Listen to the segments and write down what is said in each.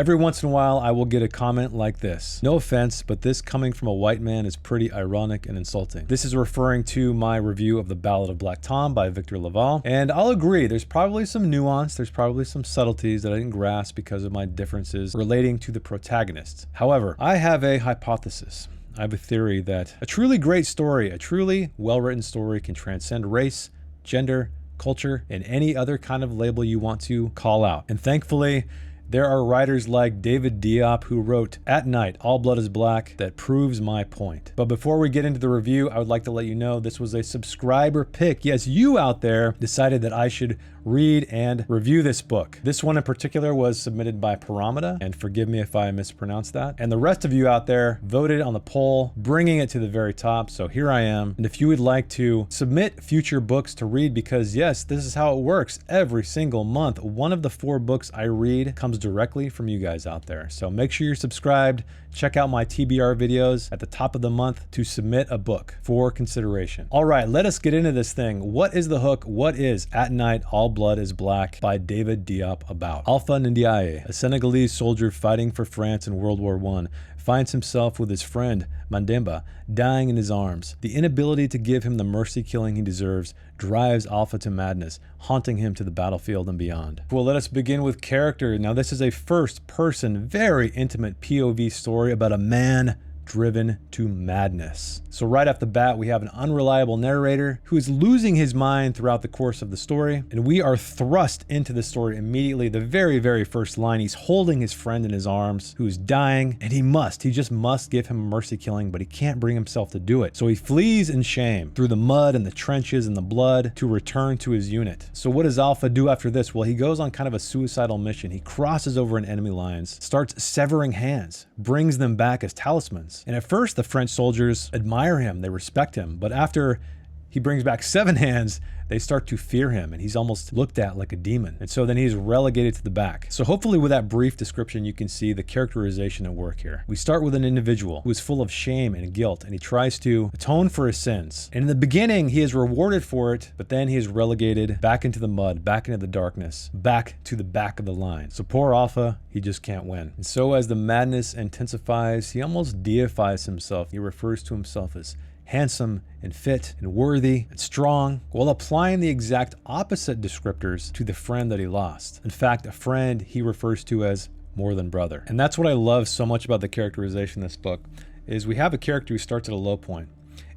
Every once in a while, I will get a comment like this. No offense, but this coming from a white man is pretty ironic and insulting. This is referring to my review of The Ballad of Black Tom by Victor Laval. And I'll agree, there's probably some nuance, there's probably some subtleties that I didn't grasp because of my differences relating to the protagonist. However, I have a hypothesis. I have a theory that a truly great story, a truly well-written story can transcend race, gender, culture, and any other kind of label you want to call out. And thankfully, there are writers like David Diop who wrote At Night, All Blood is Black that proves my point. But before we get into the review, I would like to let you know this was a subscriber pick. Yes, you out there decided that I should read and review this book. This one in particular was submitted by Paramita, and forgive me if I mispronounced that. And the rest of you out there voted on the poll, bringing it to the very top. So here I am. And if you would like to submit future books to read, because yes, this is how it works every single month. One of the 4 books I read comes directly from you guys out there. So make sure you're subscribed. Check out my TBR videos at the top of the month to submit a book for consideration. All right, let us get into this thing. What is the hook? What is At Night, All Blood is Black by David Diop about? Alpha Ndiaye, a Senegalese soldier fighting for France in World War I, finds himself with his friend Mandemba dying in his arms. The inability to give him the mercy killing he deserves drives Alpha to madness, haunting him to the battlefield and beyond. Well, let us begin with character. Now, this is a first-person, very intimate POV story about a man driven to madness. So right off the bat, we have an unreliable narrator who is losing his mind throughout the course of the story, and we are thrust into the story immediately. The very first line, he's holding his friend in his arms who's dying, and he just must give him a mercy killing, but he can't bring himself to do it. So he flees in shame through the mud and the trenches and the blood to return to his unit. So what does Alpha do after this? Well, he goes on kind of a suicidal mission. He crosses over in enemy lines, starts severing hands, brings them back as talismans. And at first, the French soldiers admire him, they respect him, but after he brings back 7 hands, they start to fear him, and he's almost looked at like a demon. And so then he's relegated to the back. So hopefully with that brief description, you can see the characterization at work here. We start with an individual who is full of shame and guilt, and he tries to atone for his sins. And in the beginning, he is rewarded for it, but then he is relegated back into the mud, back into the darkness, back to the back of the line. So poor Alpha, he just can't win. And so as the madness intensifies, he almost deifies himself. He refers to himself as handsome and fit and worthy and strong, while applying the exact opposite descriptors to the friend that he lost. In fact, a friend he refers to as more than brother. And that's what I love so much about the characterization in this book, is we have a character who starts at a low point,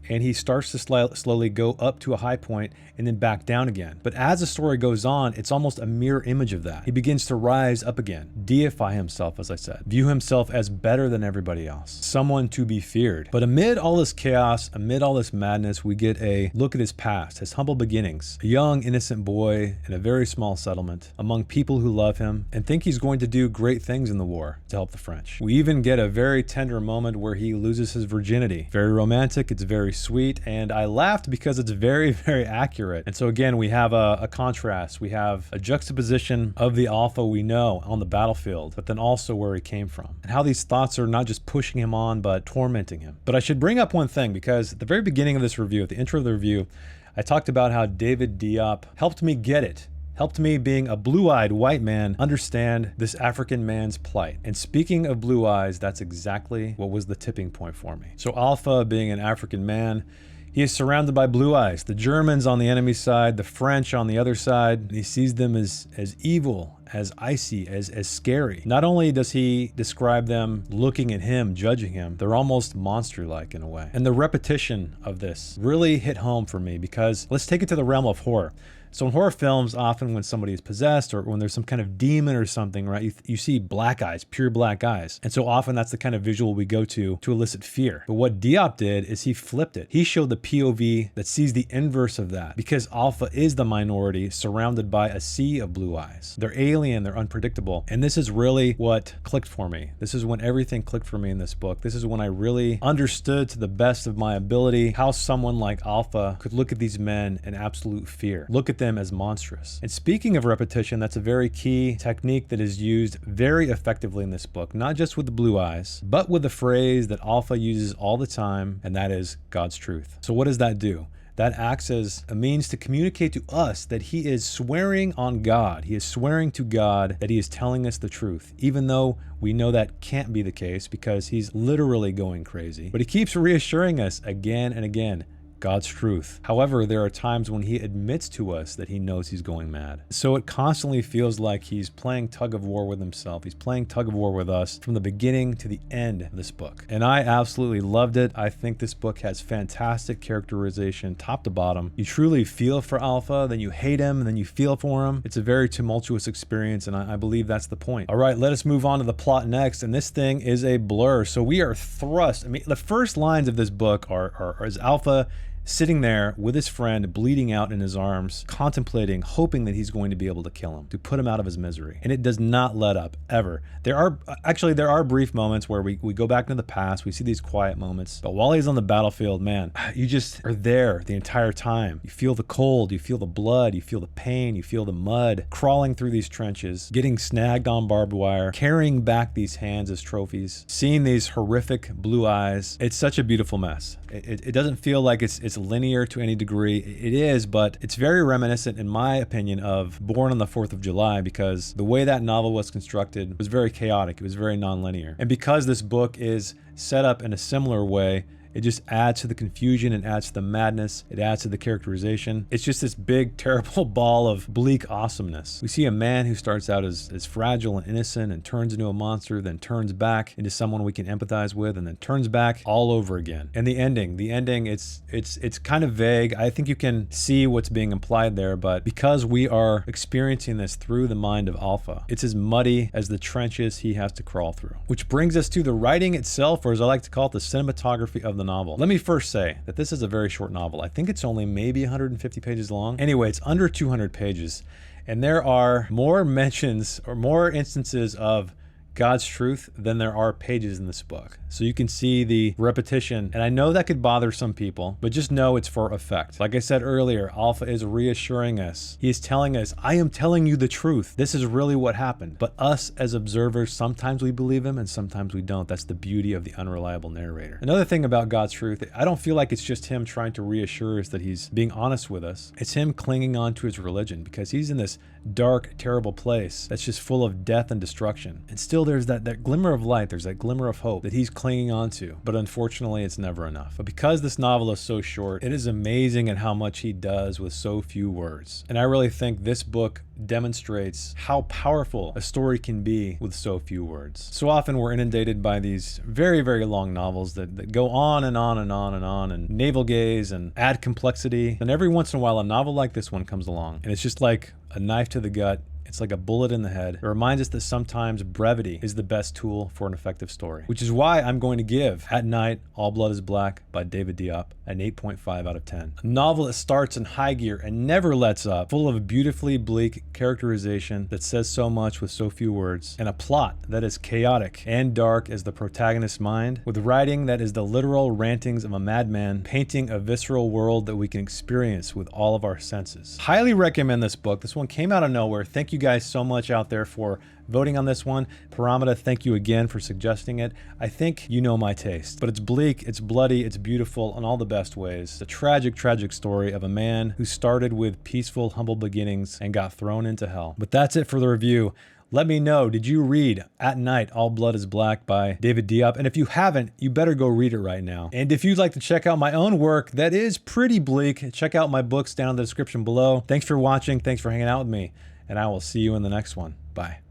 and he starts to slowly go up to a high point and then back down again. But as the story goes on, it's almost a mirror image of that. He begins to rise up again, deify himself, as I said, view himself as better than everybody else, someone to be feared. But amid all this chaos, amid all this madness, we get a look at his past, his humble beginnings, a young, innocent boy in a very small settlement among people who love him and think he's going to do great things in the war to help the French. We even get a very tender moment where he loses his virginity. Very romantic, it's very sweet, and I laughed because it's very accurate. And so again, we have a contrast. We have a juxtaposition of the Alpha we know on the battlefield, but then also where he came from, and how these thoughts are not just pushing him on, but tormenting him. But I should bring up one thing, because at the very beginning of this review, at the intro of the review, I talked about how David Diop helped me get it. Helped me, being a blue-eyed white man, understand this African man's plight. And speaking of blue eyes, that's exactly what was the tipping point for me. So Alpha, being an African man, he is surrounded by blue eyes. The Germans on the enemy side, the French on the other side. And he sees them as evil, as icy, as scary. Not only does he describe them looking at him, judging him, they're almost monster-like in a way. And the repetition of this really hit home for me, because let's take it to the realm of horror. So in horror films, often when somebody is possessed or when there's some kind of demon or something, right, you see black eyes, pure black eyes. And so often that's the kind of visual we go to elicit fear. But what Diop did is he flipped it. He showed the POV that sees the inverse of that, because Alpha is the minority surrounded by a sea of blue eyes. They're alien, they're unpredictable. And this is really what clicked for me. This is when everything clicked for me in this book. This is when I really understood to the best of my ability how someone like Alpha could look at these men in absolute fear. Look at them as monstrous. And speaking of repetition, that's a very key technique that is used very effectively in this book, not just with the blue eyes, but with the phrase that Alpha uses all the time, and that is God's truth. So what does that do? that acts as a means to communicate to us that he is swearing on God. He is swearing to God that he is telling us the truth, even though we know that can't be the case because he's literally going crazy. But he keeps reassuring us again and again, God's truth. However, there are times when he admits to us that he knows he's going mad. So it constantly feels like he's playing tug of war with himself. He's playing tug of war with us from the beginning to the end of this book. And I absolutely loved it. I think this book has fantastic characterization top to bottom. You truly feel for Alpha, then you hate him, and then you feel for him. It's a very tumultuous experience, and I believe that's the point. All right, let us move on to the plot next, and this thing is a blur. So we are thrust. I mean, the first lines of this book are as Alpha sitting there with his friend, bleeding out in his arms, contemplating, hoping that he's going to be able to kill him, to put him out of his misery. And it does not let up, ever. There are brief moments where we go back into the past, we see these quiet moments, but while he's on the battlefield, man, you just are there the entire time. You feel the cold, you feel the blood, you feel the pain, you feel the mud, crawling through these trenches, getting snagged on barbed wire, carrying back these hands as trophies, seeing these horrific blue eyes. It's such a beautiful mess. It doesn't feel like it's linear to any degree. It is, but it's very reminiscent, in my opinion, of Born on the 4th of July, because the way that novel was constructed was very chaotic. It was very non-linear. And because this book is set up in a similar way, it just adds to the confusion, it adds to the madness, it adds to the characterization. It's just this big, terrible ball of bleak awesomeness. We see a man who starts out as fragile and innocent and turns into a monster, then turns back into someone we can empathize with, and then turns back all over again. And the ending, it's kind of vague. I think you can see what's being implied there, but because we are experiencing this through the mind of Alpha, it's as muddy as the trenches he has to crawl through. Which brings us to the writing itself, or as I like to call it, the cinematography of the novel. Let me first say that this is a very short novel. I think it's only maybe 150 pages long. Anyway, it's under 200 pages, and there are more mentions or more instances of God's truth than there are pages in this book. So you can see the repetition, and I know that could bother some people, but just know it's for effect. Like I said earlier, Alpha is reassuring us. He is telling us, I am telling you the truth. This is really what happened. But us as observers, sometimes we believe him and sometimes we don't. That's the beauty of the unreliable narrator. Another thing about God's truth, I don't feel like it's just him trying to reassure us that he's being honest with us. It's him clinging on to his religion, because he's in this dark, terrible place that's just full of death and destruction. And still there's that glimmer of light, there's that glimmer of hope that he's clinging on to. But unfortunately, it's never enough. But because this novel is so short, it is amazing at how much he does with so few words. And I really think this book demonstrates how powerful a story can be with so few words. So often we're inundated by these very, very long novels that go on and on and on and on and navel gaze and add complexity. And every once in a while, a novel like this one comes along, and it's just like a knife to the gut. It's like a bullet in the head. It reminds us that sometimes brevity is the best tool for an effective story, which is why I'm going to give At Night, All Blood is Black by David Diop an 8.5 out of 10. A novel that starts in high gear and never lets up, full of beautifully bleak characterization that says so much with so few words, and a plot that is chaotic and dark as the protagonist's mind, with writing that is the literal rantings of a madman, painting a visceral world that we can experience with all of our senses. Highly recommend this book. This one came out of nowhere. Thank you guys so much out there for voting on this one. Paramita, thank you again for suggesting it. I think you know my taste, but it's bleak, it's bloody, it's beautiful in all the best ways. It's a tragic, tragic story of a man who started with peaceful, humble beginnings and got thrown into hell. But that's it for the review. Let me know, did you read At Night, All Blood is Black by David Diop? And if you haven't, you better go read it right now. And if you'd like to check out my own work that is pretty bleak, check out my books down in the description below. Thanks for watching, thanks for hanging out with me, and I will see you in the next one. Bye.